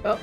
Oh.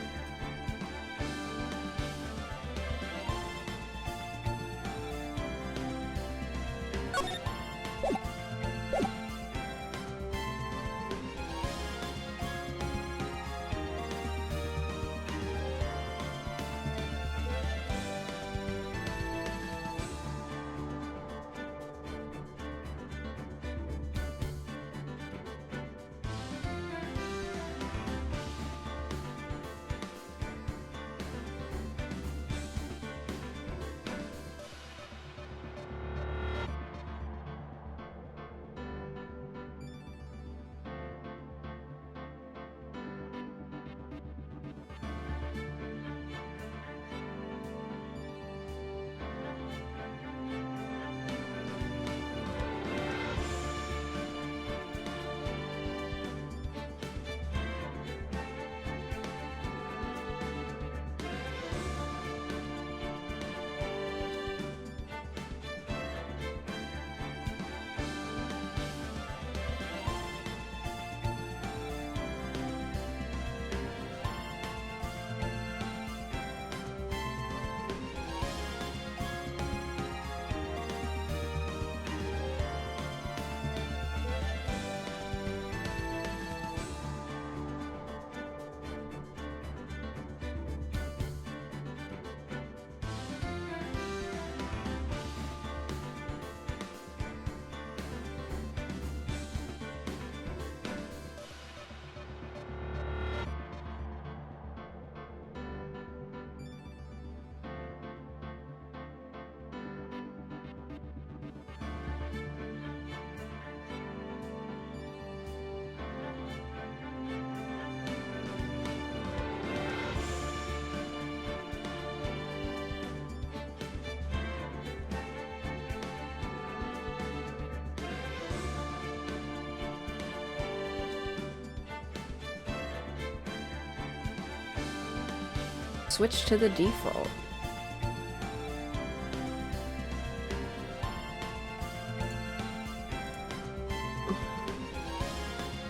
Switch to the default.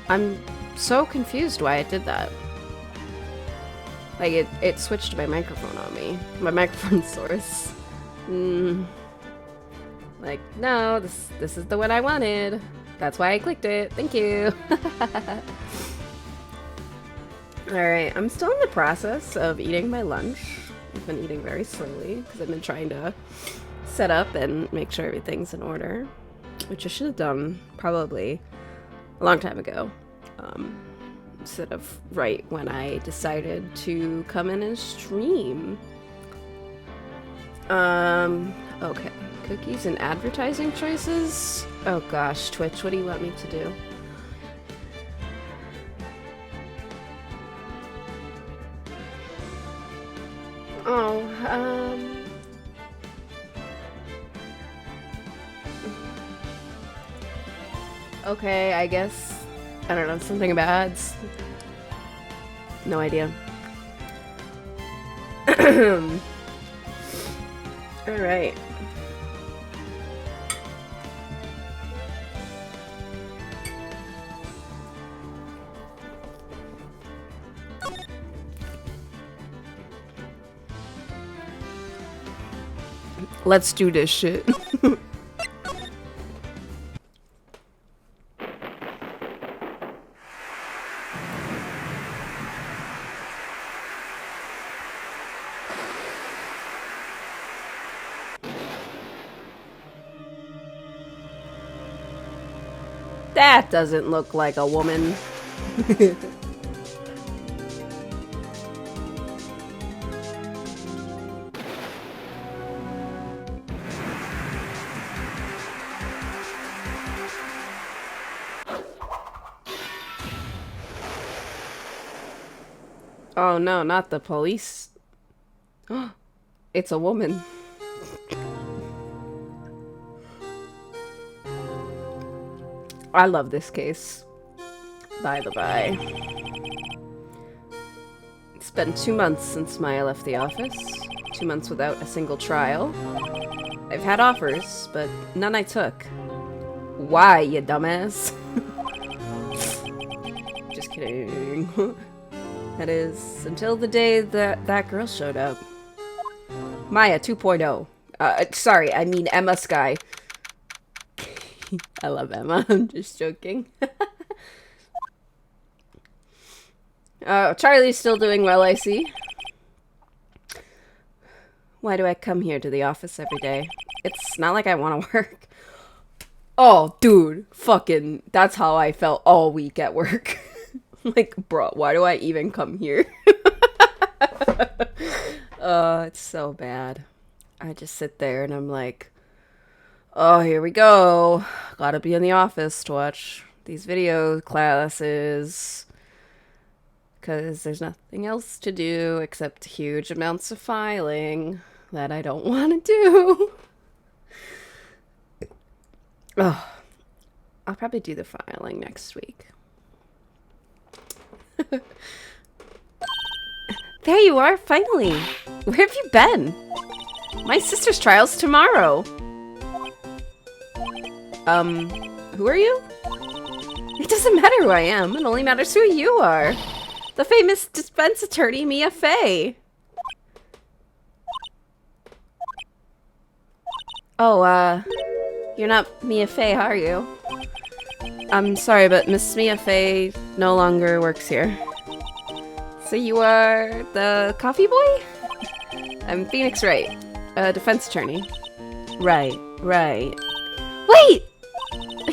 I'm so confused why it did that. Like, it switched my microphone on me. My microphone source. Like, no, this is the one I wanted. That's why I clicked it. Thank you. Alright, I'm still in the process of eating my lunch. I've been eating very slowly because I've been trying to set up and make sure everything's in order, which I should have done probably a long time ago, instead of right when I decided to come in and stream. Okay. Cookies and advertising choices? Oh gosh, Twitch, what do you want me to do? Okay, I guess, I don't know, something about ads. No idea. Alright. Let's do this shit. That doesn't look like a woman. Oh no, not the police. It's a woman. I love this case. By the by. It's been 2 months since Maya left the office. 2 months without a single trial. I've had offers, but none I took. Why, you dumbass? Just kidding. That is, until the day that that girl showed up. Maya 2.0. Sorry, I mean Emma Sky. I love Emma, I'm just joking. Charlie's still doing well, I see. Why do I come here to the office every day? It's not like I want to work. Oh, dude, fucking, that's how I felt all week at work. Like, bro, why do I even come here? It's so bad. I just sit there and I'm like, oh, here we go. Gotta be in the office to watch these video classes. Because there's nothing else to do except huge amounts of filing that I don't want to do. Oh, I'll probably do the filing next week. There you are, finally. Where have you been? My sister's trial's tomorrow. Who are you? It doesn't matter who I am. It only matters who you are. The famous defense attorney, Mia Fey. Oh, you're not Mia Fey, are you? I'm sorry, but Miss Mia Fey no longer works here. So you are the coffee boy? I'm Phoenix Wright, a defense attorney. Right. Wait!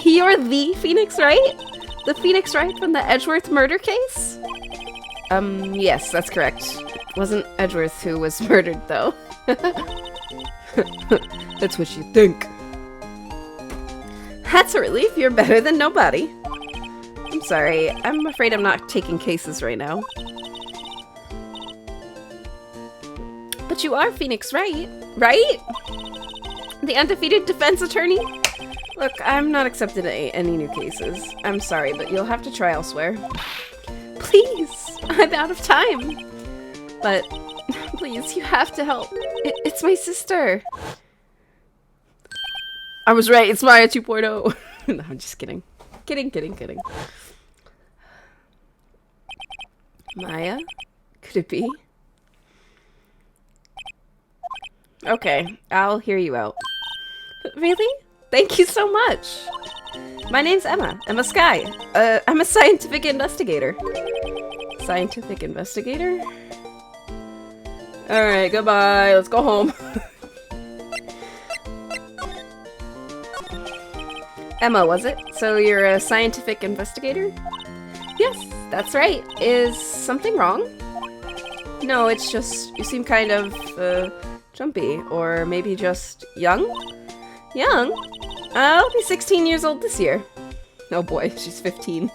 You're the Phoenix Wright? The Phoenix Wright from the Edgeworth murder case? Yes, that's correct. It wasn't Edgeworth who was murdered, though. That's what you think. That's a relief. You're better than nobody. I'm sorry. I'm afraid I'm not taking cases right now. But you are Phoenix Wright, right? The undefeated defense attorney? Look, I'm not accepting any new cases. I'm sorry, but you'll have to try elsewhere. Please! I'm out of time! But, please, you have to help. It's my sister! I was right, it's Maya 2.0! No, I'm just kidding. Kidding. Maya? Could it be? Okay, I'll hear you out. Really? Thank you so much! My name's Emma Sky. I'm a scientific investigator. Scientific investigator? Alright, goodbye. Let's go home. Emma, was it? So you're a scientific investigator? Yes, that's right. Is something wrong? No, it's just you seem kind of, jumpy. Or maybe just young? Young? I'll be 16 years old this year. Oh boy, she's 15.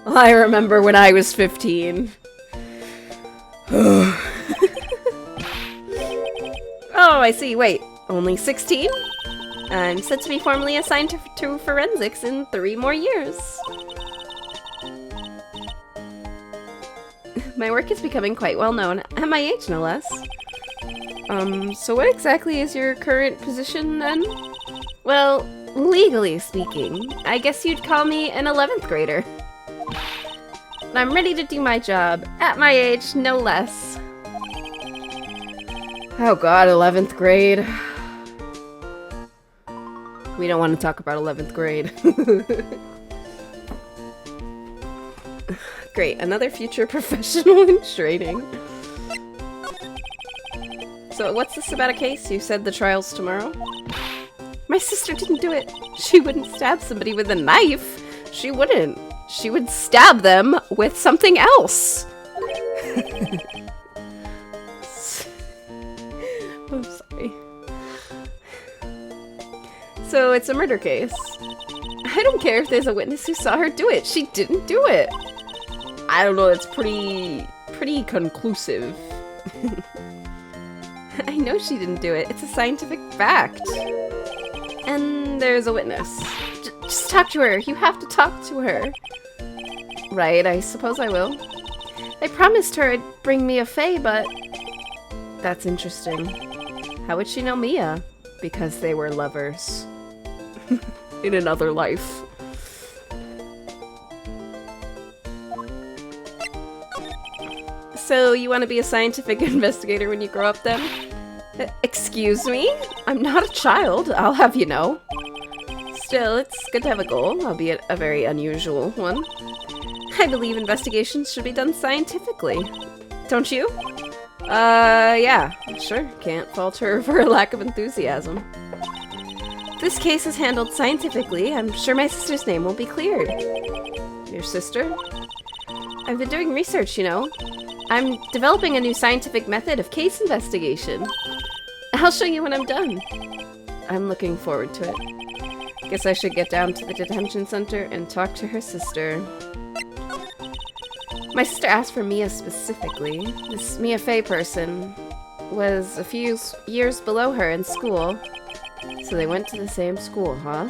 I remember when I was 15. Oh, I see. Wait, only 16? I'm set to be formally assigned to forensics in 3 more years. My work is becoming quite well known, at my age no less. So what exactly is your current position then? Well, legally speaking, I guess you'd call me an 11th grader. And I'm ready to do my job, at my age no less. Oh god, 11th grade. We don't want to talk about 11th grade. Great, another future professional in training. So what's this about a case? You said the trial's tomorrow? My sister didn't do it. She wouldn't stab somebody with a knife. She wouldn't. She would stab them with something else. I'm sorry. So it's a murder case. I don't care if there's a witness who saw her do it. She didn't do it. I don't know, it's pretty conclusive. I know she didn't do it. It's a scientific fact. And there's a witness. Just talk to her. You have to talk to her. Right, I suppose I will. I promised her I'd bring Mia Fey, but... That's interesting. How would she know Mia? Because they were lovers. In another life. So you want to be a scientific investigator when you grow up then? Excuse me? I'm not a child, I'll have you know. Still, it's good to have a goal, albeit a very unusual one. I believe investigations should be done scientifically. Don't you? Yeah, sure. Can't fault her for a lack of enthusiasm. If this case is handled scientifically, I'm sure my sister's name will be cleared. Your sister? I've been doing research, you know. I'm developing a new scientific method of case investigation. I'll show you when I'm done. I'm looking forward to it. Guess I should get down to the detention center and talk to her sister. My sister asked for Mia specifically. This Mia Fey person was a few years below her in school, so they went to the same school, huh?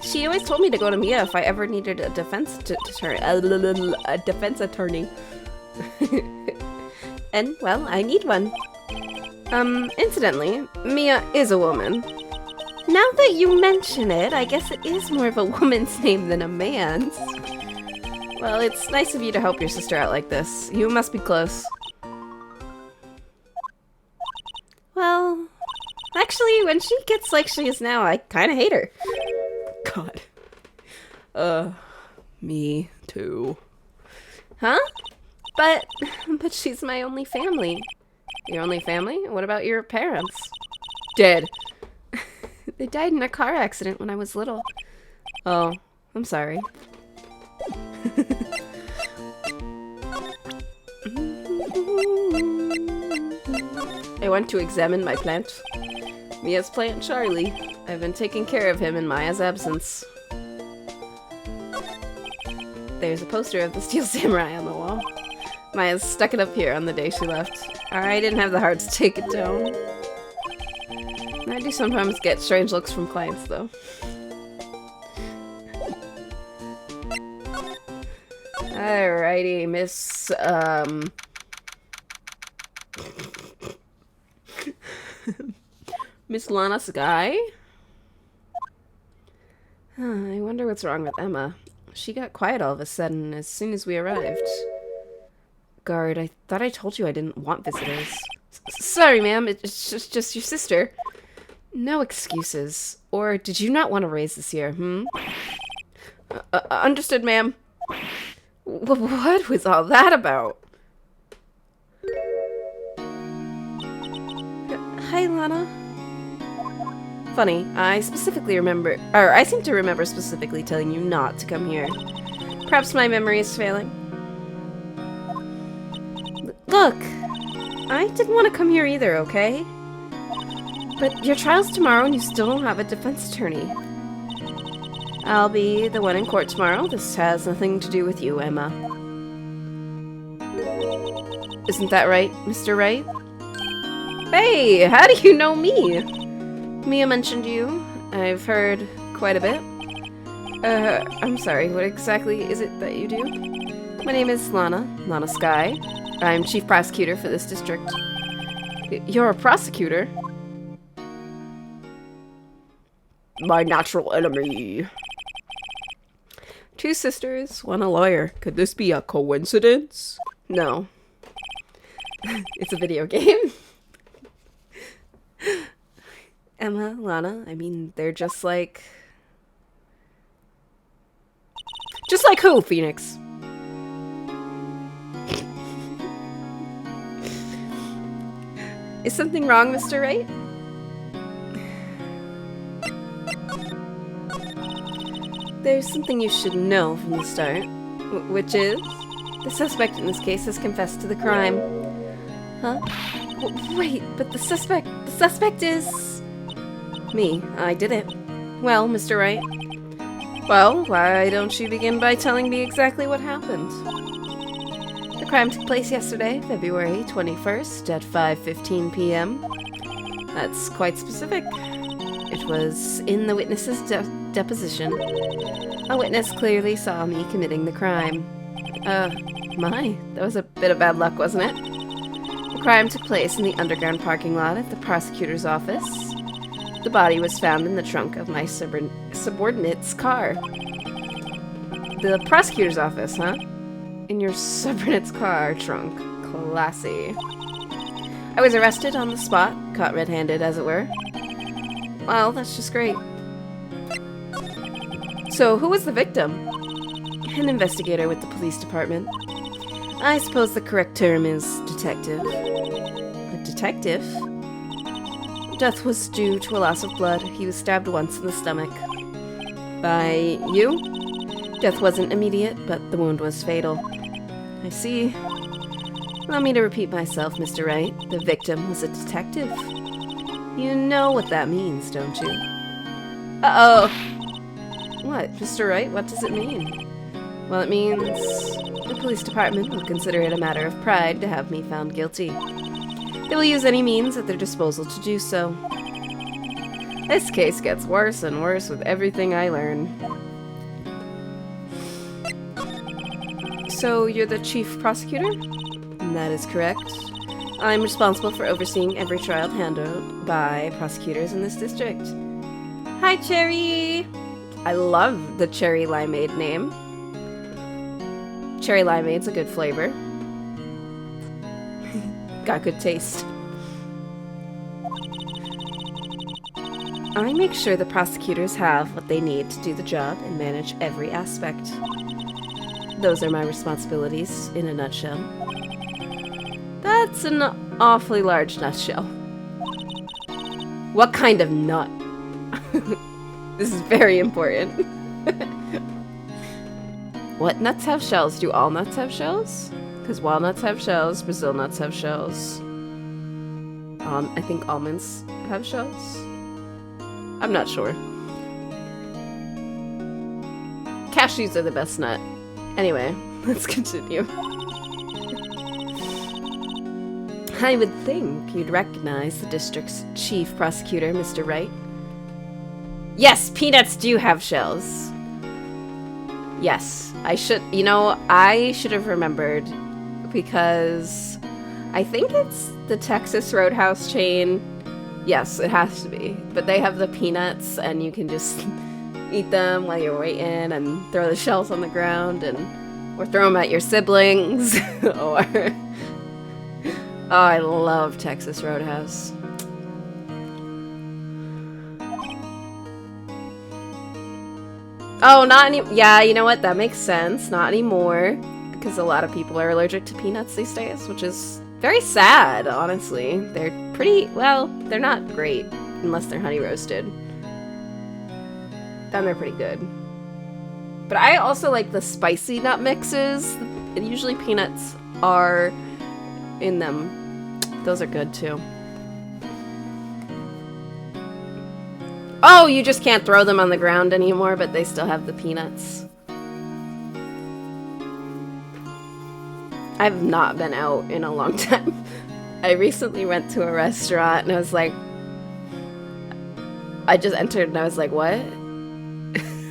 She always told me to go to Mia if I ever needed a defense attorney. And, well, I need one. Incidentally, Mia is a woman. Now that you mention it, I guess it is more of a woman's name than a man's. Well, it's nice of you to help your sister out like this. You must be close. Well, actually, when she gets like she is now, I kind of hate her. God. Me too. Huh? But she's my only family. Your only family? What about your parents? Dead. They died in a car accident when I was little. Oh, I'm sorry. I went to examine my plant. Mia's plant, Charlie. I've been taking care of him in Maya's absence. There's a poster of the Steel Samurai on the wall. Maya stuck it up here on the day she left. I didn't have the heart to take it down. I do sometimes get strange looks from clients, though. Alrighty, Miss, Miss Lana Sky? I wonder what's wrong with Emma. She got quiet all of a sudden as soon as we arrived. Guard, I thought I told you I didn't want visitors. Sorry, ma'am, it's just your sister. No excuses. Or did you not want to raise this year, understood, ma'am. What was all that about? Hi, Lana. Funny, I seem to remember specifically telling you not to come here. Perhaps my memory is failing. Look, I didn't want to come here either, okay? But your trial's tomorrow and you still don't have a defense attorney. I'll be the one in court tomorrow. This has nothing to do with you, Emma. Isn't that right, Mr. Wright? Hey, how do you know me? Mia mentioned you. I've heard quite a bit. I'm sorry, what exactly is it that you do? My name is Lana Sky. I'm chief prosecutor for this district. You're a prosecutor? My natural enemy. Two sisters, one a lawyer. Could this be a coincidence? No. It's a video game. Emma, Lana, I mean, they're just like... Just like who, Phoenix? Is something wrong, Mr. Wright? There's something you should know from the start, which is the suspect in this case has confessed to the crime. Huh? Wait, but the suspect is... Me. I did it. Well, Mr. Wright. Well, why don't you begin by telling me exactly what happened? The crime took place yesterday, February 21st at 5:15 p.m. That's quite specific. It was in the witness's deposition. A witness clearly saw me committing the crime. My, that was a bit of bad luck, wasn't it? The crime took place in the underground parking lot of the prosecutor's office. The body was found in the trunk of my subordinate's car. The prosecutor's office, huh? In your subordinate's car trunk. Classy. I was arrested on the spot, caught red-handed, as it were. Well, that's just great. So, who was the victim? An investigator with the police department. I suppose the correct term is detective. A detective? Death was due to a loss of blood. He was stabbed once in the stomach. By you? Death wasn't immediate, but the wound was fatal. I see. Allow me to repeat myself, Mr. Wright. The victim was a detective. You know what that means, don't you? Uh-oh! What, Mr. Wright? What does it mean? Well, it means the police department will consider it a matter of pride to have me found guilty. They will use any means at their disposal to do so. This case gets worse and worse with everything I learn. So, you're the chief prosecutor? That is correct. I'm responsible for overseeing every trial handled by prosecutors in this district. Hi, Cherry! I love the Cherry Limeade name. Cherry Limeade's a good flavor. Got good taste. I make sure the prosecutors have what they need to do the job and manage every aspect. Those are my responsibilities in a nutshell. That's an awfully large nutshell. What kind of nut? This is very important. What nuts have shells? Do all nuts have shells? Because walnuts have shells, Brazil nuts have shells. I think almonds have shells. I'm not sure. Cashews are the best nut. Anyway, let's continue. I would think you'd recognize the district's chief prosecutor, Mr. Wright. Yes, peanuts do have shells. Yes, I should have remembered because I think it's the Texas Roadhouse chain. Yes, it has to be. But they have the peanuts and you can just eat them while you're waiting and throw the shells on the ground or throw them at your siblings or oh, I love Texas Roadhouse. Oh, not any- yeah, you know what? That makes sense. Not anymore. Because a lot of people are allergic to peanuts these days, which is very sad, honestly. They're pretty- well, they're not great unless they're honey roasted. Then they're pretty good. But I also like the spicy nut mixes. And usually peanuts are in them. Those are good too. Oh, you just can't throw them on the ground anymore, but they still have the peanuts. I've not been out in a long time. I recently went to a restaurant and I was like, I just entered and I was like, what?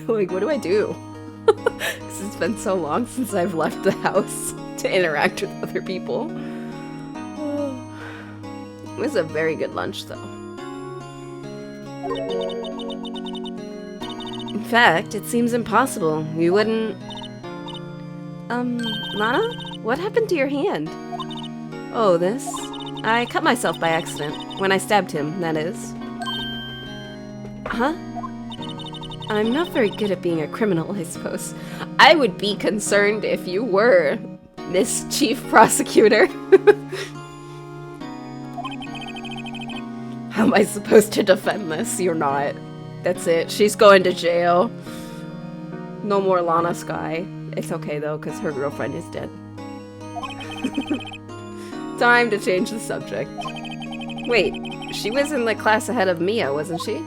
Like, what do I do? Because it's been so long since I've left the house to interact with other people. It was a very good lunch, though. In fact, it seems impossible. You wouldn't... Lana? What happened to your hand? Oh, this? I cut myself by accident. When I stabbed him, that is. Huh? I'm not very good at being a criminal, I suppose. I would be concerned if you were, Miss Chief Prosecutor. How am I supposed to defend this? You're not. That's it. She's going to jail. No more Lana Sky. It's okay, though, because her girlfriend is dead. Time to change the subject. Wait, she was in the class ahead of Mia, wasn't she?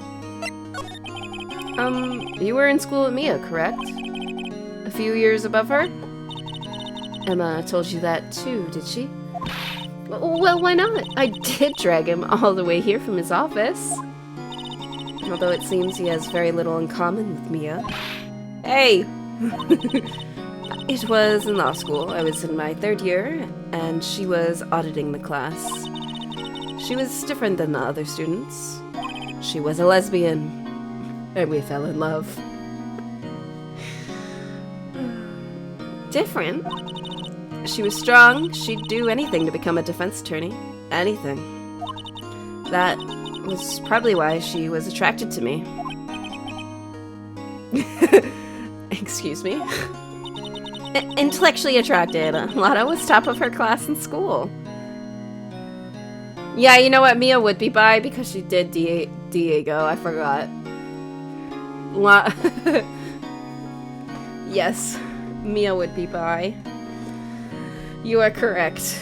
You were in school with Mia, correct? A few years above her? Emma told you that too, did she? Well, why not? I did drag him all the way here from his office. Although it seems he has very little in common with Mia. Hey! It was in law school. I was in my 3rd year, and she was auditing the class. She was different than the other students. She was a lesbian, and we fell in love. Different? She was strong. She'd do anything to become a defense attorney. Anything. That was probably why she was attracted to me. Excuse me? Intellectually attracted. Lana was top of her class in school. Yeah, you know what? Mia would be bi because she did Diego. I forgot. Yes, Mia would be bi. You are correct.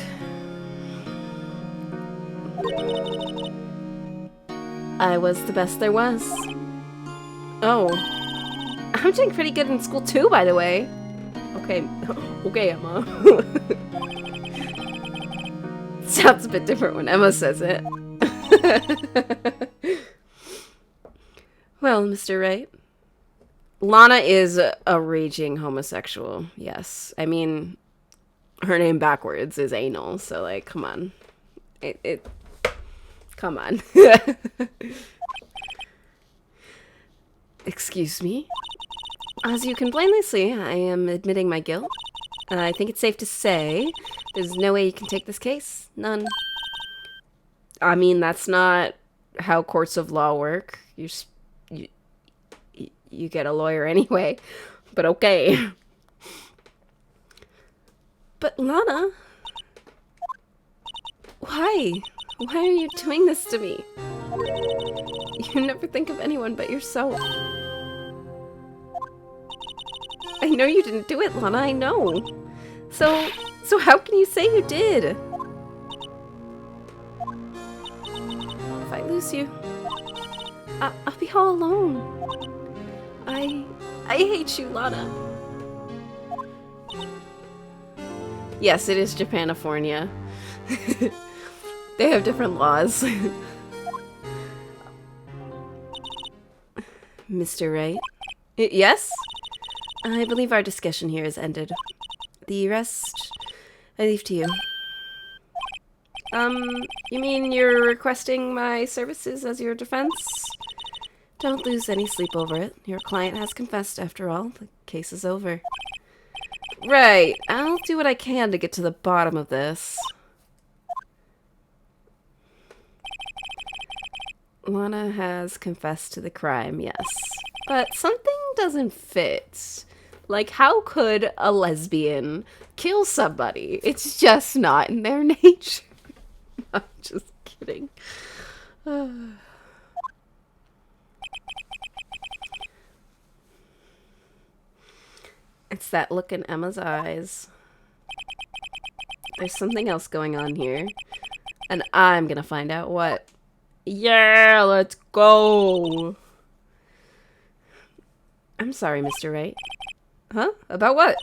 I was the best there was. Oh. I'm doing pretty good in school too, by the way. Okay. Okay, Emma. Sounds a bit different when Emma says it. Well, Mr. Wright. Lana is a raging homosexual, yes. I mean, her name backwards is Anal, so, like, come on. Come on. Excuse me? As you can plainly see, I am admitting my guilt. I think it's safe to say there's no way you can take this case. None. I mean, that's not how courts of law work. You get a lawyer anyway. But okay. But Lana... Why? Why are you doing this to me? You never think of anyone but yourself. I know you didn't do it, Lana, I know. So how can you say you did? If I lose you, I'll be all alone. I hate you, Lana. Yes, it is Japanifornia. They have different laws. Mr. Wright? Yes? I believe our discussion here is ended. The rest, I leave to you. You mean you're requesting my services as your defense? Don't lose any sleep over it. Your client has confessed, after all. The case is over. Right. I'll do what I can to get to the bottom of this. Lana has confessed to the crime, yes. But something doesn't fit. Like, how could a lesbian kill somebody? It's just not in their nature. I'm just kidding. It's that look in Emma's eyes. There's something else going on here. And I'm gonna find out what. Yeah, let's go! I'm sorry, Mr. Wright. Huh? About what?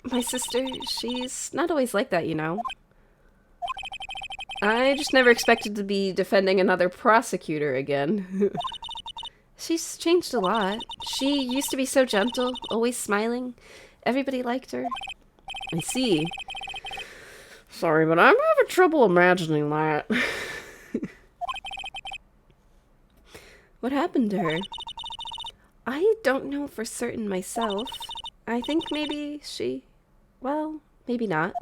My sister, she's not always like that, you know. I just never expected to be defending another prosecutor again. She's changed a lot. She used to be so gentle, always smiling. Everybody liked her. I see. Sorry, but I'm having trouble imagining that. What happened to her? I don't know for certain myself. I think maybe she... well, maybe not.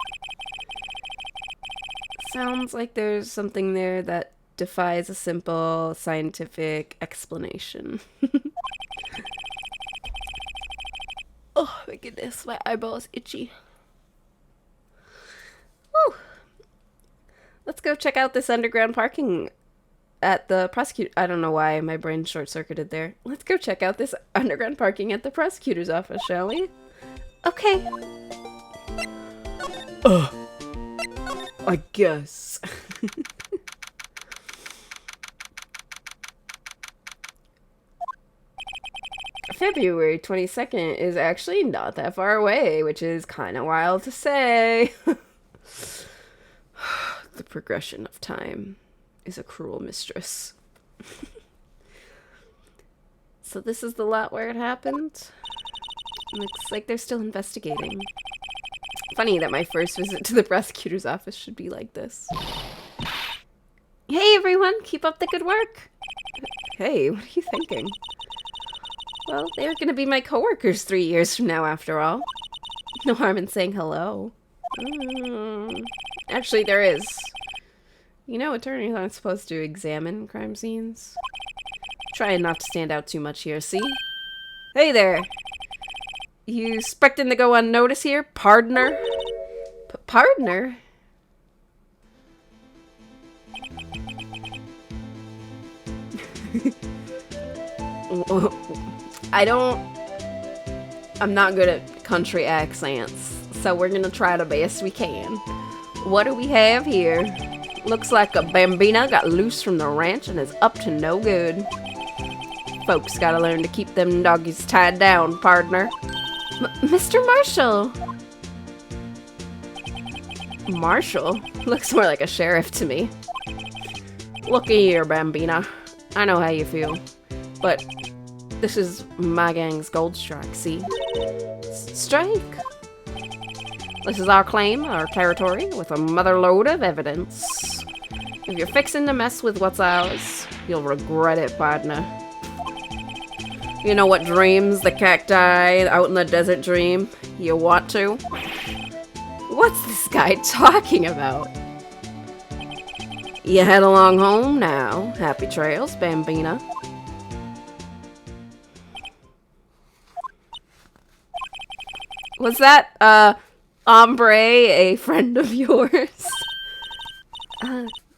Sounds like there's something there that defies a simple scientific explanation. Oh my goodness, my eyeball's itchy. Woo! Let's go check out this underground parking at the prosecutor. I don't know why my brain short-circuited there. Let's go check out this underground parking at the prosecutor's office, shall we? Okay. I guess. February 22nd is actually not that far away, which is kind of wild to say. The progression of time is a cruel mistress. So this is the lot where it happened? Looks like they're still investigating. Funny that my first visit to the prosecutor's office should be like this. Hey everyone, keep up the good work. Hey, what are you thinking? Well, they're gonna be my coworkers 3 years from now after all. No harm in saying hello. Actually, there is. You know, attorneys aren't supposed to examine crime scenes. Trying not to stand out too much here, see? Hey there! You expecting to go unnoticed here, partner? Partner? I'm not good at country accents, so we're gonna try the best we can. What do we have here? Looks like a bambina got loose from the ranch and is up to no good. Folks gotta learn to keep them doggies tied down, partner. Mr. Marshall! Marshall? Looks more like a sheriff to me. Looky here, bambina. I know how you feel, but this is my gang's gold strike, see? Strike? This is our claim, our territory, with a mother load of evidence. If you're fixing to mess with what's ours, you'll regret it, partner. You know what dreams the cacti out in the desert dream? You want to? What's this guy talking about? You head along home now. Happy trails, bambina. Was that, hombre a friend of yours?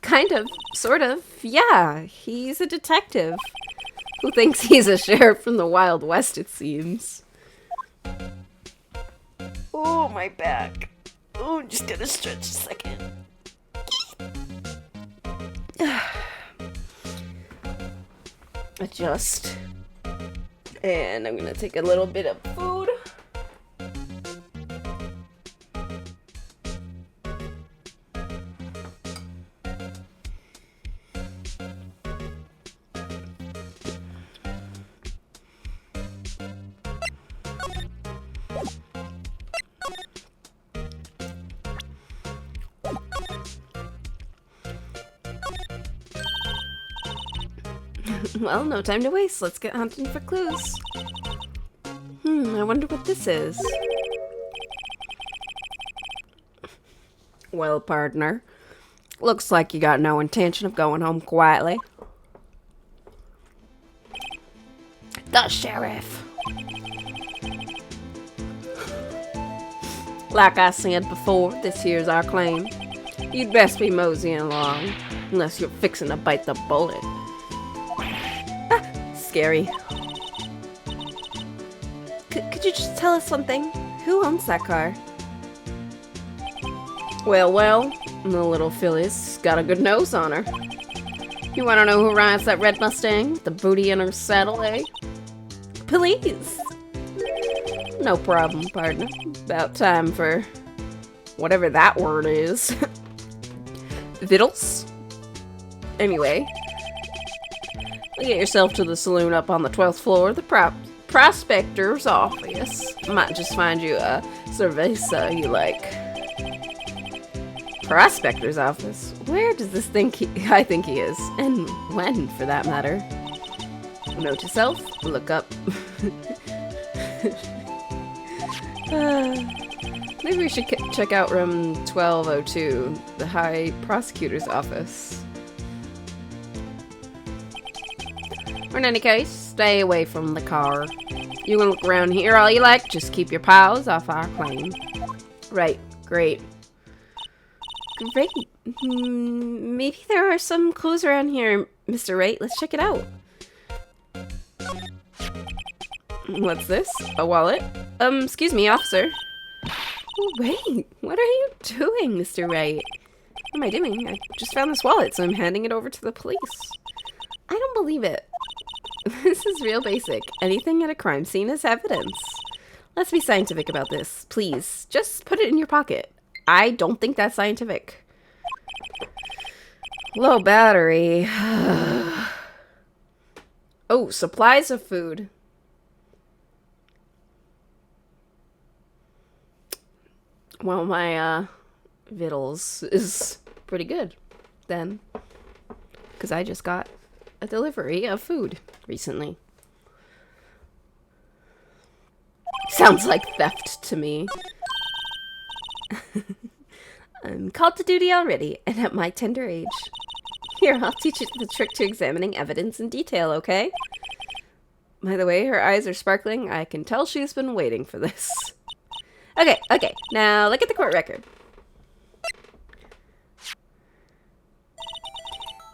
Kind of, sort of, yeah. He's a detective who thinks he's a sheriff from the Wild West, it seems. Oh, my back. Oh, I'm just gonna stretch a second. Adjust. And I'm gonna take a little bit of food. Well, no time to waste. Let's get hunting for clues. I wonder what this is. Well, partner, looks like you got no intention of going home quietly. The sheriff. Like I said before, this here's our claim. You'd best be moseying along, unless you're fixing to bite the bullet. Scary. Could you just tell us something? Who owns that car? Well, the little filly's got a good nose on her. You wanna know who rides that red Mustang with the booty in her saddle, eh? Please! No problem, partner. About time for whatever that word is. Vittles? Anyway, get yourself to the saloon up on the 12th floor of the prospector's office. Might just find you a cerveza you like. Prospector's office? Where does this I think he is? And when, for that matter? Note to self, look up. Maybe we should check out room 1202, the High Prosecutor's office. Or in any case, stay away from the car. You can look around here all you like, just keep your paws off our claim. Right, great. Great. Maybe there are some clues around here, Mr. Wright. Let's check it out. What's this? A wallet? Excuse me, officer. Oh, wait, what are you doing, Mr. Wright? What am I doing? I just found this wallet, so I'm handing it over to the police. I don't believe it. This is real basic. Anything at a crime scene is evidence. Let's be scientific about this. Please, just put it in your pocket. I don't think that's scientific. Low battery. Oh, supplies of food. Well, my, vittles is pretty good, then. Because I just got a delivery of food recently. Sounds like theft to me. I'm called to duty already, and at my tender age. Here, I'll teach you the trick to examining evidence in detail, okay? By the way, her eyes are sparkling. I can tell she's been waiting for this. Okay, now look at the court record.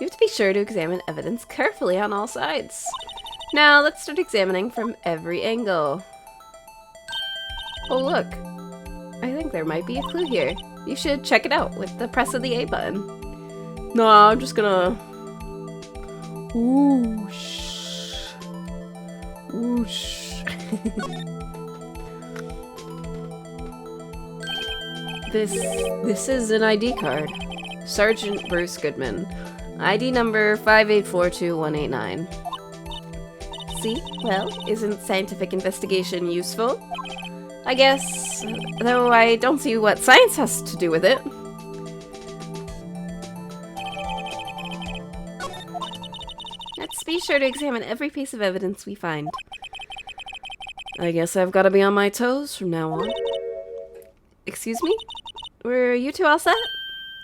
You have to be sure to examine evidence carefully on all sides. Now, let's start examining from every angle. Oh, look. I think there might be a clue here. You should check it out with the press of the A button. No, I'm just gonna... Whoosh. Whoosh. This is an ID card. Sergeant Bruce Goodman. ID number 5842189. See? Well, isn't scientific investigation useful? I guess, though I don't see what science has to do with it. Let's be sure to examine every piece of evidence we find. I guess I've got to be on my toes from now on. Excuse me? Were you two all set?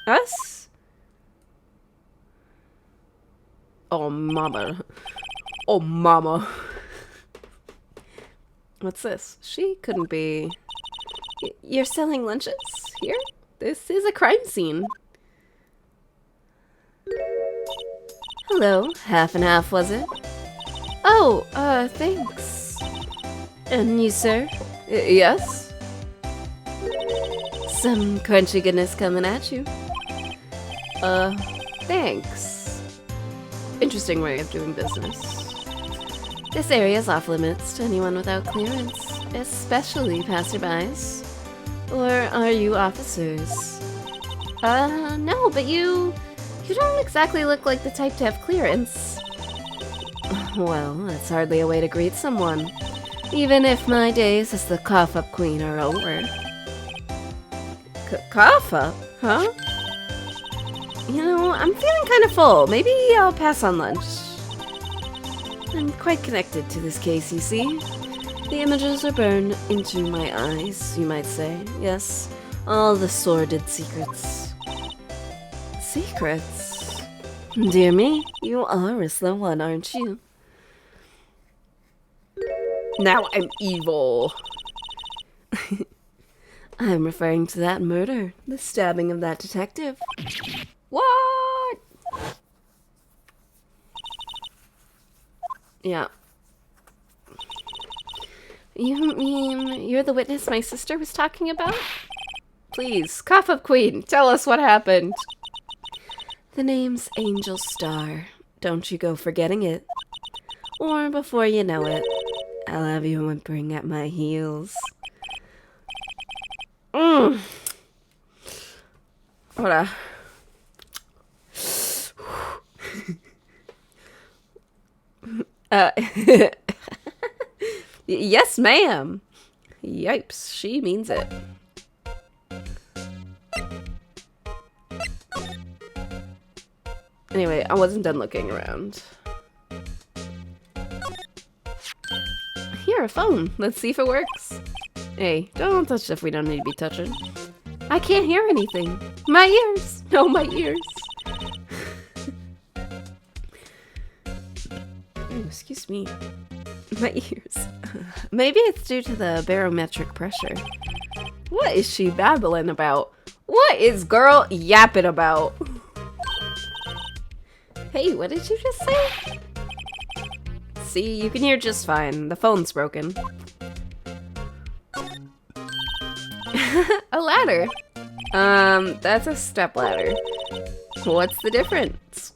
Us? Oh, mama. Oh, mama. What's this? She couldn't be... You're selling lunches here? This is a crime scene. Hello. Half and half, was it? Oh, thanks. And you, sir? Yes? Some crunchy goodness coming at you. Thanks. Interesting way of doing business. This area is off limits to anyone without clearance, especially passerbys. Or are you officers? No, but you don't exactly look like the type to have clearance. Well, that's hardly a way to greet someone, even if my days as the cough-up queen are over. Cough-up? Huh? You know, I'm feeling kind of full. Maybe I'll pass on lunch. I'm quite connected to this case, you see. The images are burned into my eyes, you might say. Yes, all the sordid secrets. Secrets? Dear me, you are a slow one, aren't you? Now I'm evil. I'm referring to that murder, the stabbing of that detective. What? Yeah. You mean you're the witness my sister was talking about? Please, cough up queen, tell us what happened. The name's Angel Star. Don't you go forgetting it. Or before you know it, I'll have you whimpering at my heels. Hold on. Yes, ma'am. Yipes, she means it. Anyway, I wasn't done looking around. Here, a phone. Let's see if it works. Hey, don't touch stuff we don't need to be touching. I can't hear anything. My ears. No, my ears. Oh, excuse me. My ears. Maybe it's due to the barometric pressure. What is she babbling about? What is girl yapping about? Hey, what did you just say? See, you can hear just fine. The phone's broken. A ladder. That's a step ladder. What's the difference?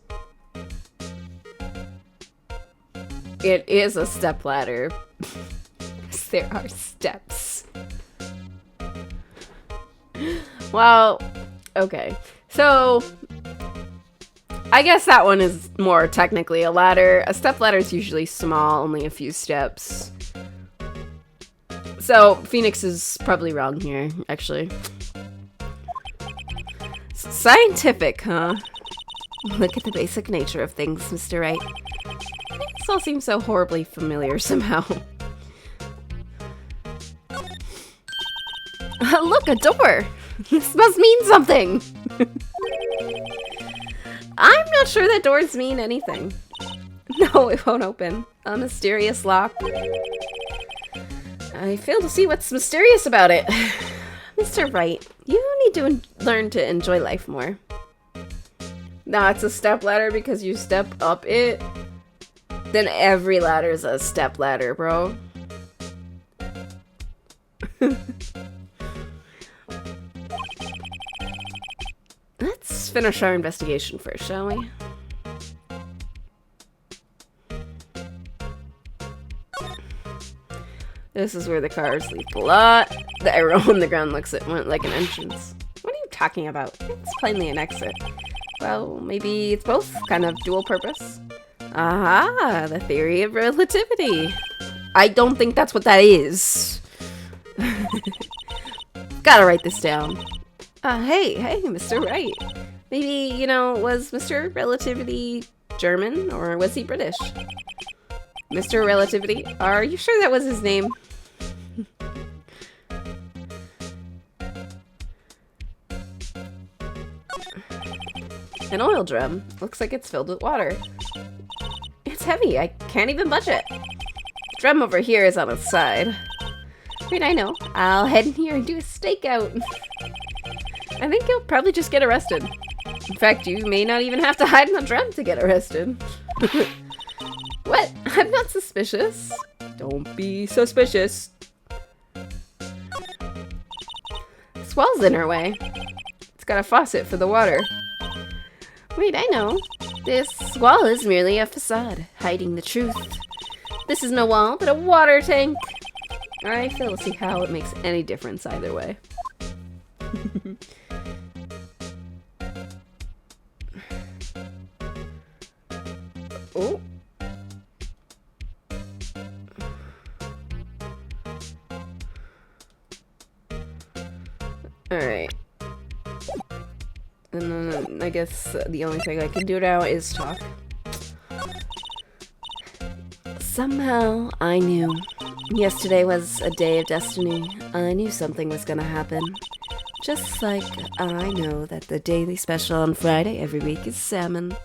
It is a step ladder. There are steps. Well, okay. So, I guess that one is more technically a ladder. A step ladder is usually small, only a few steps. So, Phoenix is probably wrong here, actually. Scientific, huh? Look at the basic nature of things, Mr. Wright. This all seems so horribly familiar somehow. Look, a door! This must mean something! I'm not sure that doors mean anything. No, it won't open. A mysterious lock. I fail to see what's mysterious about it. Mr. Wright, you need to learn to enjoy life more. Nah, it's a step ladder because you step up it. Then every ladder's a step ladder, bro. Let's finish our investigation first, shall we? This is where the cars leave the lot. The arrow on the ground looks like an entrance. What are you talking about? It's plainly an exit. Well, maybe it's both, kind of dual purpose. Aha, the theory of relativity. I don't think that's what that is. Gotta write this down. Hey, Mr. Wright. Maybe, you know, was Mr. Relativity German, or was he British? Mr. Relativity, are you sure that was his name? An oil drum. Looks like it's filled with water. It's heavy. I can't even budge it. The drum over here is on its side. Wait, I know. I'll head in here and do a stakeout. I think you'll probably just get arrested. In fact, you may not even have to hide in the drum to get arrested. What? I'm not suspicious. Don't be suspicious. This wall's in her way. It's got a faucet for the water. Wait, I know. This wall is merely a facade, hiding the truth. This is no wall, but a water tank. I fail to see how it makes any difference either way. Oh. Alright. And then I guess the only thing I can do now is talk. Somehow I knew. Yesterday was a day of destiny. I knew something was gonna happen. Just like I know that the daily special on Friday every week is salmon.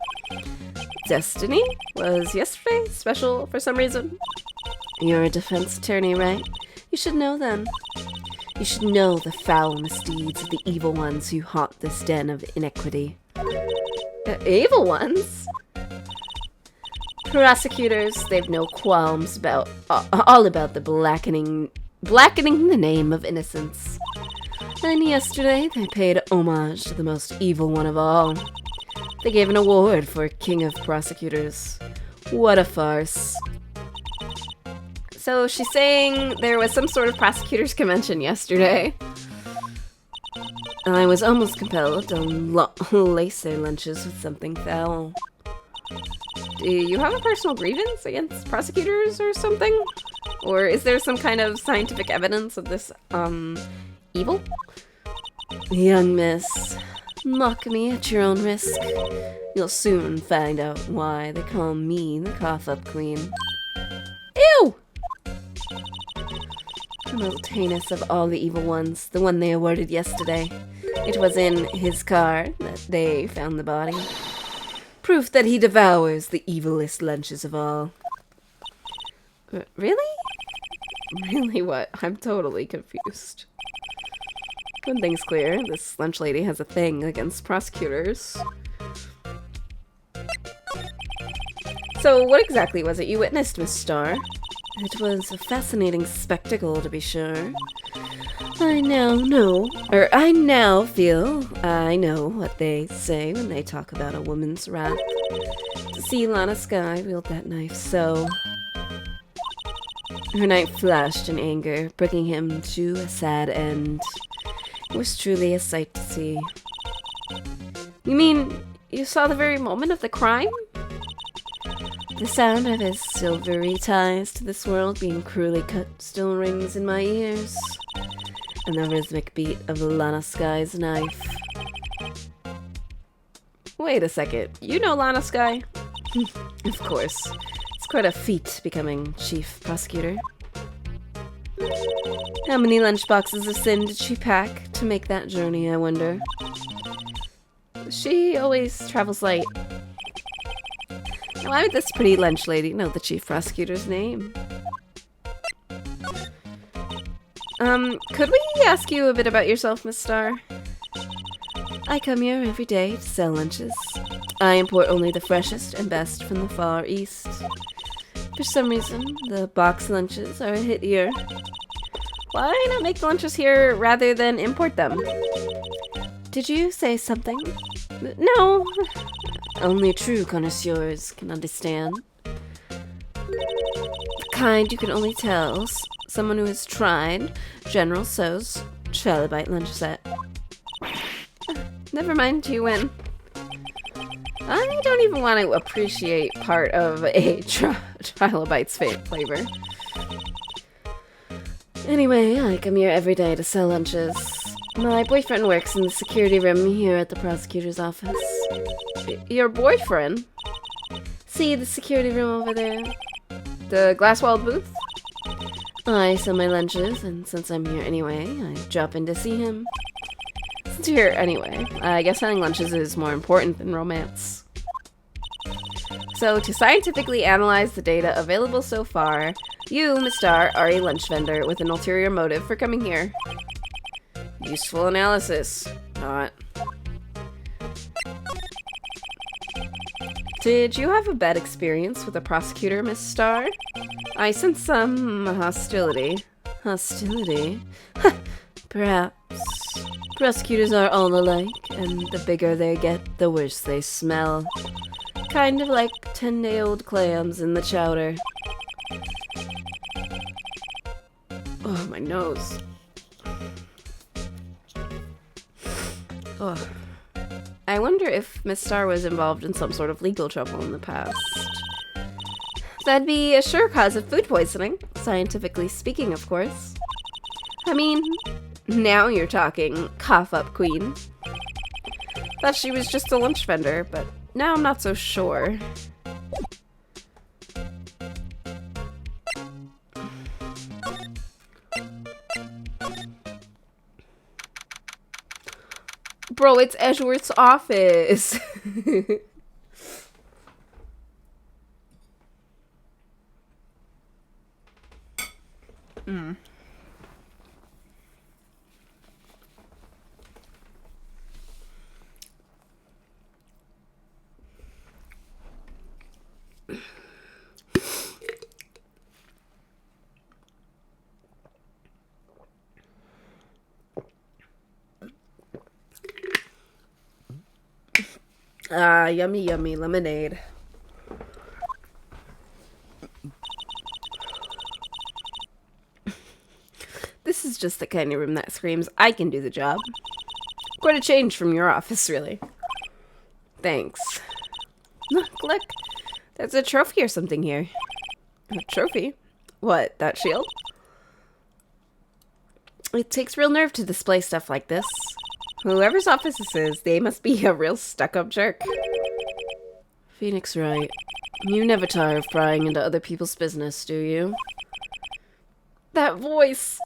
Destiny? Was yesterday special for some reason? You're a defense attorney, right? You should know then. You should know the foul misdeeds of the evil ones who haunt this den of iniquity. Evil ones? Prosecutors, they've no qualms about all about the blackening the name of innocence. And yesterday they paid homage to the most evil one of all. They gave an award for King of Prosecutors. What a farce. So she's saying there was some sort of prosecutors convention yesterday. I was almost compelled to lace their lunches with something foul. Do you have a personal grievance against prosecutors or something? Or is there some kind of scientific evidence of this, evil? Young miss, mock me at your own risk. You'll soon find out why they call me the cough-up queen. Ew! The most heinous of all the evil ones, the one they awarded yesterday. It was in his car that they found the body. Proof that he devours the evilest lunches of all. Really? Really what? I'm totally confused. One thing's clear, this lunch lady has a thing against prosecutors. So what exactly was it you witnessed, Miss Starr? It was a fascinating spectacle, to be sure. I now feel I know what they say when they talk about a woman's wrath. To see Lana Skye wield that knife so... Her knife flashed in anger, bringing him to a sad end. It was truly a sight to see. You mean, you saw the very moment of the crime? The sound of his silvery ties to this world being cruelly cut still rings in my ears. And the rhythmic beat of Lana Skye's knife. Wait a second, you know Lana Skye? Of course. It's quite a feat becoming chief prosecutor. How many lunchboxes of sin did she pack to make that journey, I wonder? She always travels light. Why would this pretty lunch lady know the chief prosecutor's name? Could we ask you a bit about yourself, Miss Starr? I come here every day to sell lunches. I import only the freshest and best from the Far East. For some reason, the box lunches are a hit here. Why not make the lunches here rather than import them? Did you say something? No. Only true connoisseurs can understand. The kind you can only tell someone who has tried General Tso's trilobite lunch set. Never mind, you win. I don't even want to appreciate part of a trilobite's flavor. Anyway, I come here every day to sell lunches. My boyfriend works in the security room here at the prosecutor's office. Your boyfriend? See the security room over there? The glass-walled booth? I sell my lunches, and since I'm here anyway, I drop in to see him. Since you're here anyway, I guess selling lunches is more important than romance. So, to scientifically analyze the data available so far, you, Miss Starr, are a lunch vendor with an ulterior motive for coming here. Useful analysis. Not. Did you have a bad experience with a prosecutor, Miss Starr? I sense some hostility. Hostility? Perhaps. Prosecutors are all alike, and the bigger they get, the worse they smell. Kind of like 10-day-old clams in the chowder. Oh, my nose. Oh. I wonder if Miss Starr was involved in some sort of legal trouble in the past. That'd be a sure cause of food poisoning, scientifically speaking, of course. I mean, now you're talking, cough-up queen. Thought she was just a lunch vendor, but now I'm not so sure. Bro, it's Edgeworth's office. Ah, yummy, yummy lemonade. This is just the kind of room that screams, I can do the job. Quite a change from your office, really. Thanks. Look, there's a trophy or something here. A trophy? What, that shield? It takes real nerve to display stuff like this. Whoever's office this is, they must be a real stuck-up jerk. Phoenix Wright, you never tire of prying into other people's business, do you? That voice!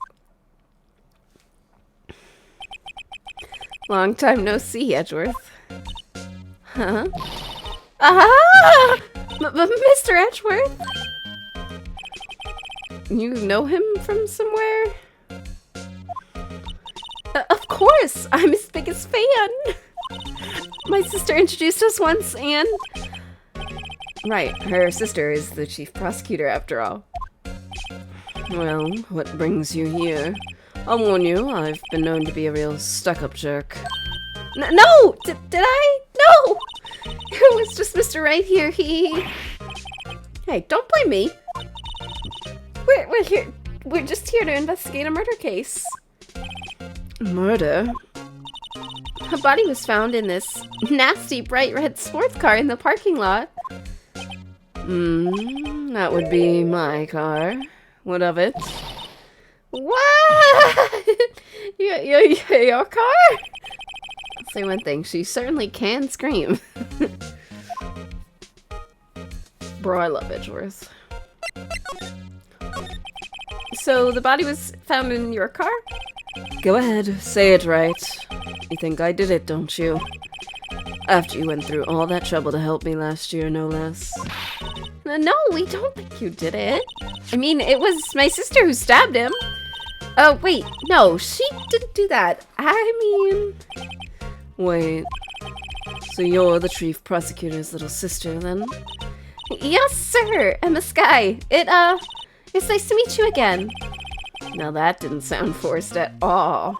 Long time no see, Edgeworth. Huh? Ah! Mr. Edgeworth? You know him from somewhere? Of course! I'm his biggest fan! My sister introduced us once, and... Right, her sister is the chief prosecutor, after all. Well, what brings you here? I'll warn you, I've been known to be a real stuck-up jerk. No! Did I? No! It was just Mr. Wright here, he... Hey, don't blame me! We're here... We're just here to investigate a murder case. Murder? A body was found in this nasty bright red sports car in the parking lot. That would be my car. What of it? What? Your car? I'll say one thing, she certainly can scream. Bro, I love Edgeworth. So the body was found in your car? Go ahead, say it right. You think I did it, don't you? After you went through all that trouble to help me last year, no less. No, we don't think you did it. I mean, it was my sister who stabbed him. Oh, wait, no, she didn't do that. I mean... Wait, so you're the chief prosecutor's little sister, then? Yes, sir, Emma Sky. It's nice to meet you again. Now that didn't sound forced at all.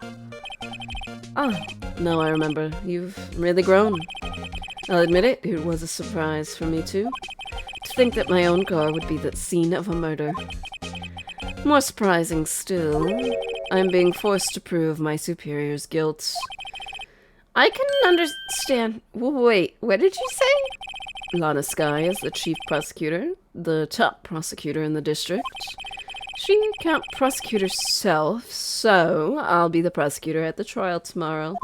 Oh, now I remember. You've really grown. I'll admit it, it was a surprise for me too. To think that my own car would be the scene of a murder. More surprising still, I'm being forced to prove my superior's guilt. I can understand. Wait, what did you say? Lana Sky is the chief prosecutor, the top prosecutor in the district. She can't prosecute herself, so I'll be the prosecutor at the trial tomorrow.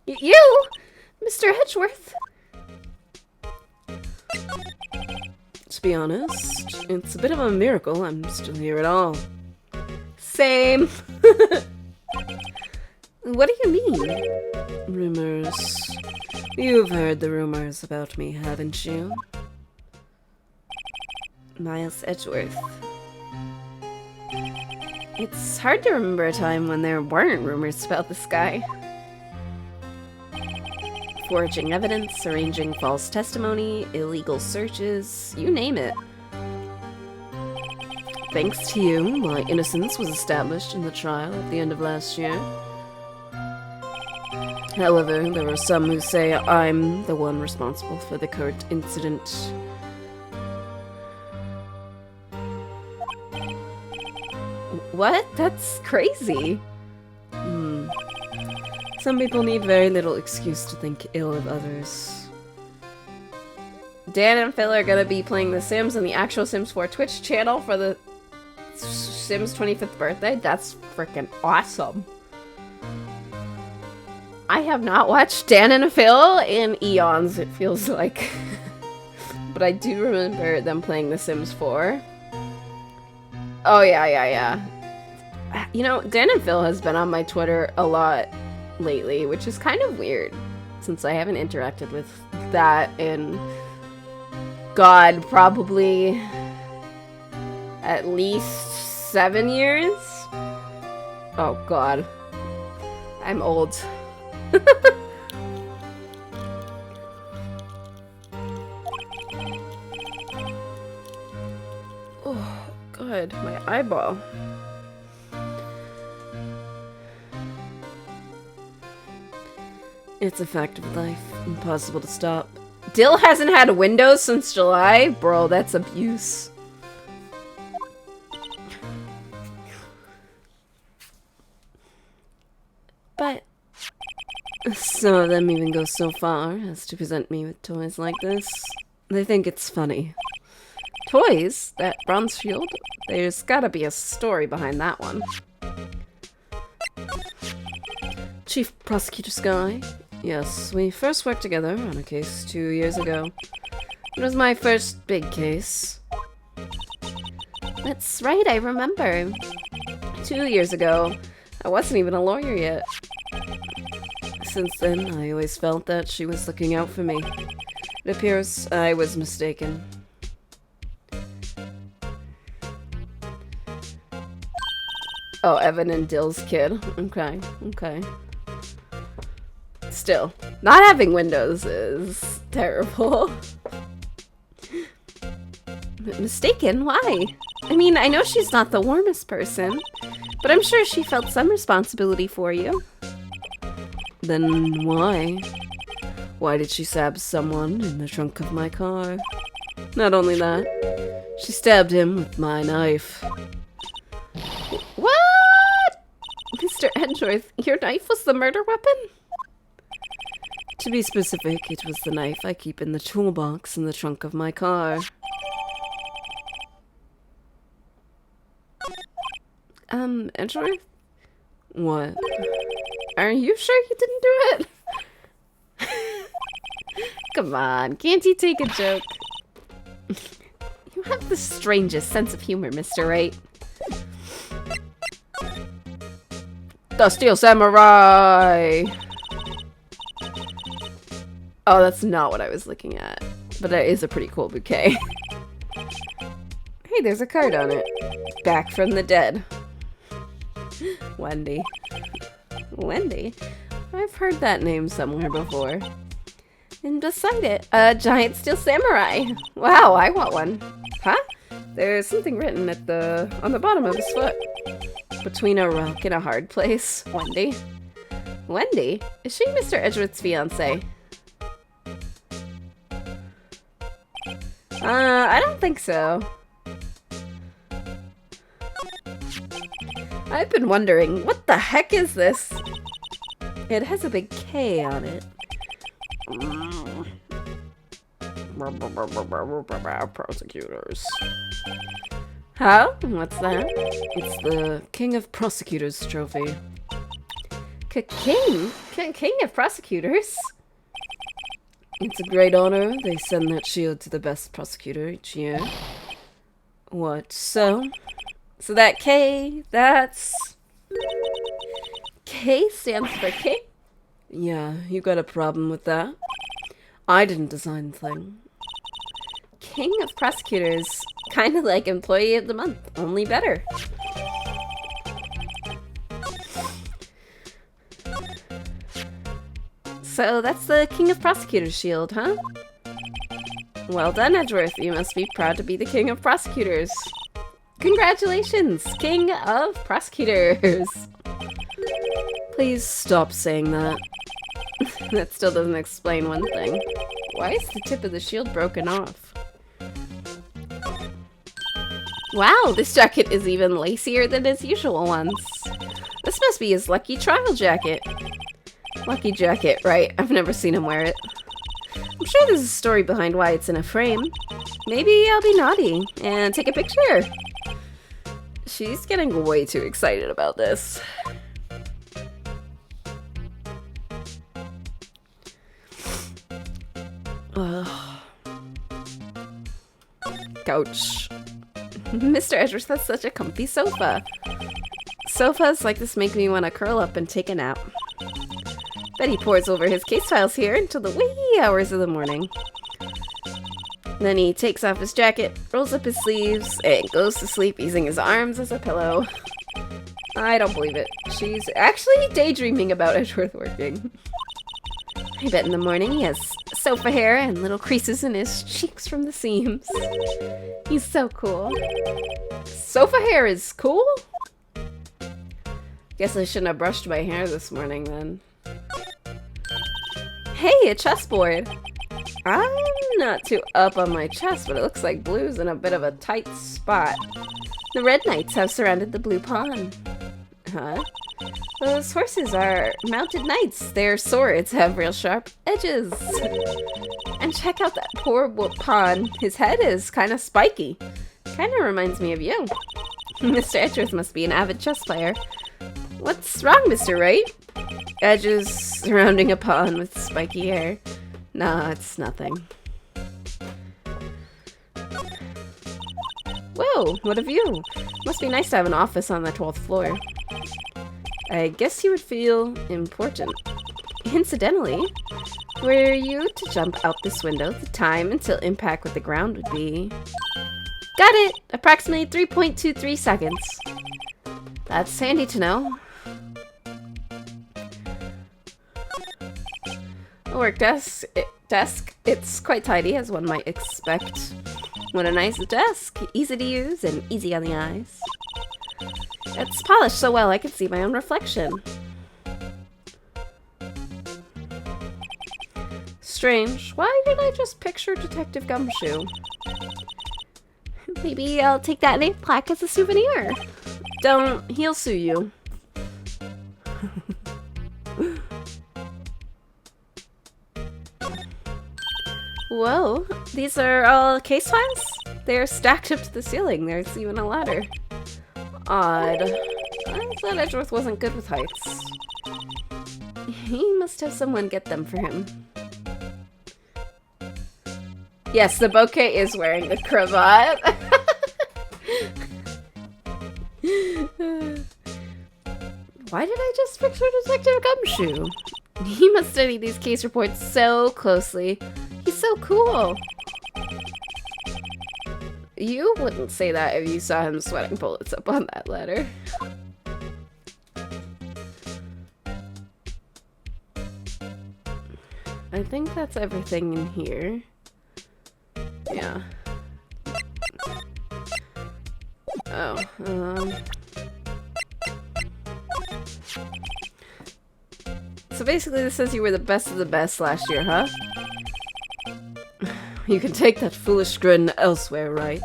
You? Mr. Edgeworth? To be honest, it's a bit of a miracle I'm still here at all. Same. What do you mean? Rumors. You've heard the rumors about me, haven't you? Miles Edgeworth. It's hard to remember a time when there weren't rumors about this guy. Forging evidence, arranging false testimony, illegal searches, you name it. Thanks to you, my innocence was established in the trial at the end of last year. However, there are some who say I'm the one responsible for the current incident. What? That's crazy. Some people need very little excuse to think ill of others. Dan and Phil are gonna be playing The Sims on the actual Sims 4 Twitch channel for the Sims 25th birthday. That's freaking awesome. I have not watched Dan and Phil in eons, it feels like. But I do remember them playing The Sims 4. Oh, yeah. You know, Dan and Phil has been on my Twitter a lot lately, which is kind of weird, since I haven't interacted with that in, God, probably at least 7 years? Oh, God. I'm old. Oh, God, my eyeball. It's a fact of life. Impossible to stop. Dill hasn't had Windows since July? Bro, that's abuse. But some of them even go so far as to present me with toys like this. They think it's funny. Toys? That bronze shield? There's gotta be a story behind that one. Chief Prosecutor Sky? Yes, we first worked together on a case 2 years ago. It was my first big case. That's right, I remember. 2 years ago. I wasn't even a lawyer yet. Since then, I always felt that she was looking out for me. It appears I was mistaken. Oh, Evan and Dill's kid. Okay. Still, not having Windows is terrible. Mistaken? Why? I mean, I know she's not the warmest person, but I'm sure she felt some responsibility for you. Then why? Why did she stab someone in the trunk of my car? Not only that, she stabbed him with my knife. What? Mr. Edgeworth, your knife was the murder weapon? To be specific, it was the knife I keep in the toolbox in the trunk of my car. Edgeworth? What? Are you sure you didn't do it? Come on, can't you take a joke? You have the strangest sense of humor, Mr. Wright. The Steel Samurai! Oh, that's not what I was looking at. But that is a pretty cool bouquet. Hey, there's a card on it. Back from the dead. Wendy. Wendy? I've heard that name somewhere before. And beside it, a giant steel samurai. Wow, I want one. Huh? There's something written at on the bottom of his foot. Between a rock and a hard place. Wendy. Wendy? Is she Mr. Edgeworth's fiance? I don't think so. I've been wondering, what the heck is this? It has a big K on it. Prosecutors. Huh? What's that? It's the King of Prosecutors trophy. King of Prosecutors? It's a great honor. They send that shield to the best prosecutor each year. What, so? So that K, that's... K stands for king? Yeah, you got a problem with that? I didn't design the thing. King of Prosecutors. Kind of like Employee of the Month, only better. So that's the King of Prosecutors shield, huh? Well done, Edgeworth. You must be proud to be the King of Prosecutors. Congratulations, King of Prosecutors. Please stop saying that. That still doesn't explain one thing. Why is the tip of the shield broken off? Wow, this jacket is even lacier than his usual ones. This must be his lucky trial jacket. Lucky jacket, right. I've never seen him wear it. I'm sure there's a story behind why it's in a frame. Maybe I'll be naughty and take a picture. She's getting way too excited about this. Couch. Mr. Edgeworth, that's such a comfy sofa. Sofas like this make me want to curl up and take a nap. Bet he pores over his case files here until the wee hours of the morning. Then he takes off his jacket, rolls up his sleeves, and goes to sleep using his arms as a pillow. I don't believe it. She's actually daydreaming about Edgeworth working. I bet in the morning he has sofa hair and little creases in his cheeks from the seams. He's so cool. Sofa hair is cool? Guess I shouldn't have brushed my hair this morning then. Hey, a chessboard! I'm not too up on my chess, but it looks like blue's in a bit of a tight spot. The red knights have surrounded the blue pawn. Huh? Those horses are mounted knights. Their swords have real sharp edges. And check out that poor pawn. His head is kind of spiky. Kind of reminds me of you. Mr. Edgeworth must be an avid chess player. What's wrong, Mr. Wright? Edges surrounding a pawn with spiky hair. Nah, it's nothing. Whoa, what a view. Must be nice to have an office on the 12th floor. I guess you would feel important. Incidentally, were you to jump out this window, the time until impact with the ground would be... Got it! Approximately 3.23 seconds. That's handy to know. A work desk. It's quite tidy, as one might expect. What a nice desk. Easy to use and easy on the eyes. It's polished so well I can see my own reflection. Strange. Why did I just picture Detective Gumshoe? Maybe I'll take that name plaque as a souvenir. Don't. He'll sue you. Whoa. These are all case files? They're stacked up to the ceiling. There's even a ladder. Odd. I thought Edgeworth wasn't good with heights. He must have someone get them for him. Yes, the bouquet is wearing the cravat. Why did I just picture Detective Gumshoe? He must study these case reports so closely. He's so cool. You wouldn't say that if you saw him sweating bullets up on that ladder. I think that's everything in here. Yeah. Oh, So basically this says you were the best of the best last year, huh? You can take that foolish grin elsewhere, Wright.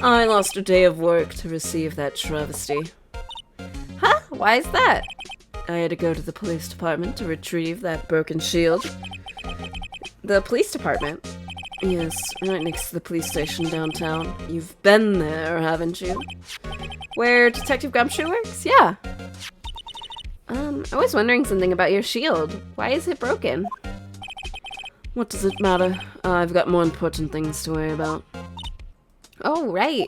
I lost a day of work to receive that travesty. Huh? Why is that? I had to go to the police department to retrieve that broken shield. The police department? Yes, right next to the police station downtown. You've been there, haven't you? Where Detective Gumshoe works? Yeah. I was wondering something about your shield. Why is it broken? What does it matter? I've got more important things to worry about. Oh, right.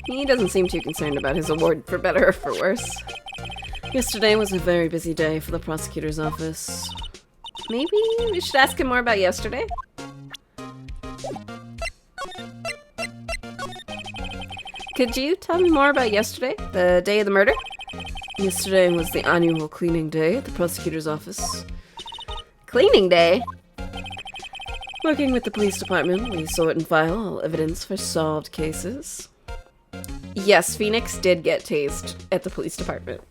He doesn't seem too concerned about his award, for better or for worse. Yesterday was a very busy day for the prosecutor's office. Maybe we should ask him more about yesterday? Could you tell me more about yesterday? The day of the murder? Yesterday was the annual cleaning day at the prosecutor's office. Cleaning day? Working with the police department, we sort and file all evidence for solved cases. Yes, Phoenix did get tased at the police department.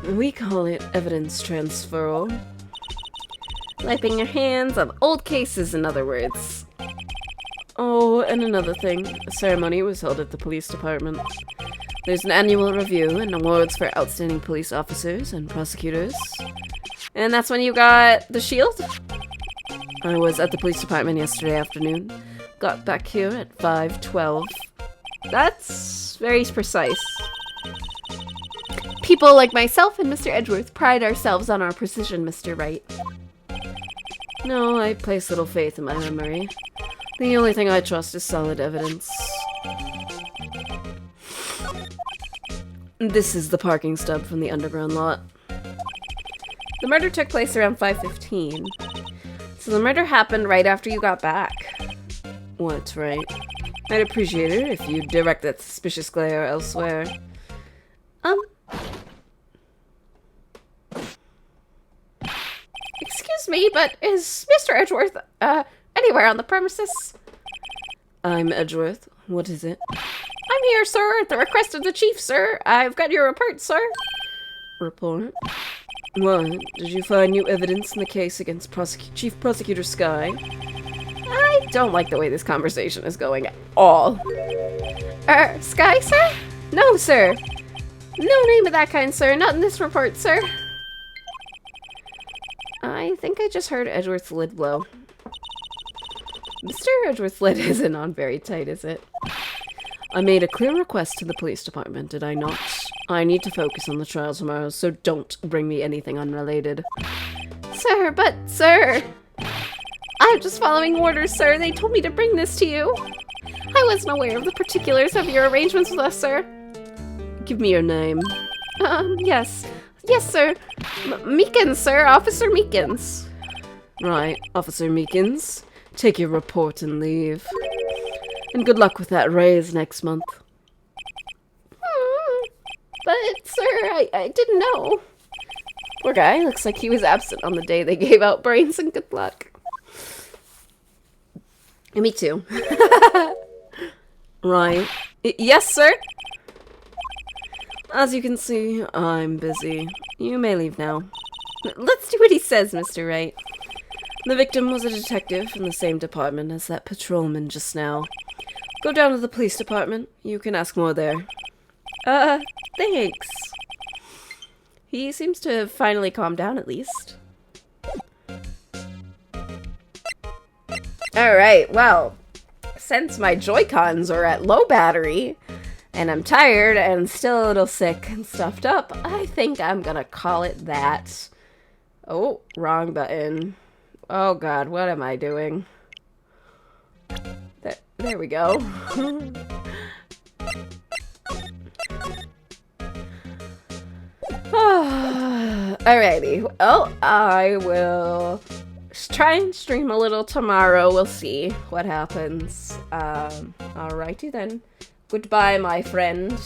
We call it evidence transferal. Wiping your hands of old cases, in other words. Oh, and another thing. A ceremony was held at the police department. There's an annual review and awards for outstanding police officers and prosecutors. And that's when you got the shield? I was at the police department yesterday afternoon. Got back here at 5:12. That's very precise. People like myself and Mr. Edgeworth pride ourselves on our precision, Mr. Wright. No, I place little faith in my memory. The only thing I trust is solid evidence. This is the parking stub from the underground lot. The murder took place around 5:15. So the murder happened right after you got back. What, right? I'd appreciate it if you'd direct that suspicious glare elsewhere. Excuse me, but is Mr. Edgeworth, anywhere on the premises? I'm Edgeworth. What is it? I'm here, sir, at the request of the chief, sir. I've got your report, sir. Report? What? Did you find new evidence in the case against Chief Prosecutor Skye? I don't like the way this conversation is going at all. Skye, sir? No, sir. No name of that kind, sir. Not in this report, sir. I think I just heard Edgeworth's lid blow. Mr. Edgeworth's lid isn't on very tight, is it? I made a clear request to the police department, did I not? I need to focus on the trial tomorrow, so don't bring me anything unrelated. Sir, but, sir! I'm just following orders, sir. They told me to bring this to you. I wasn't aware of the particulars of your arrangements with us, sir. Give me your name. Yes. Yes, sir. Meekins, sir. Officer Meekins. Right, Officer Meekins. Take your report and leave. And good luck with that raise next month. But, sir, I didn't know. Poor guy. Looks like he was absent on the day they gave out brains and good luck. Me too. Right. Yes, sir? As you can see, I'm busy. You may leave now. Let's do what he says, Mr. Wright. The victim was a detective in the same department as that patrolman just now. Go down to the police department. You can ask more there. Thanks. He seems to have finally calmed down at least. Alright, well, since my Joy-Cons are at low battery, and I'm tired and still a little sick and stuffed up, I think I'm gonna call it that. Oh, wrong button. Oh god, what am I doing? There we go. Alrighty. Well, I will try and stream a little tomorrow. We'll see what happens. Alrighty then. Goodbye, my friend.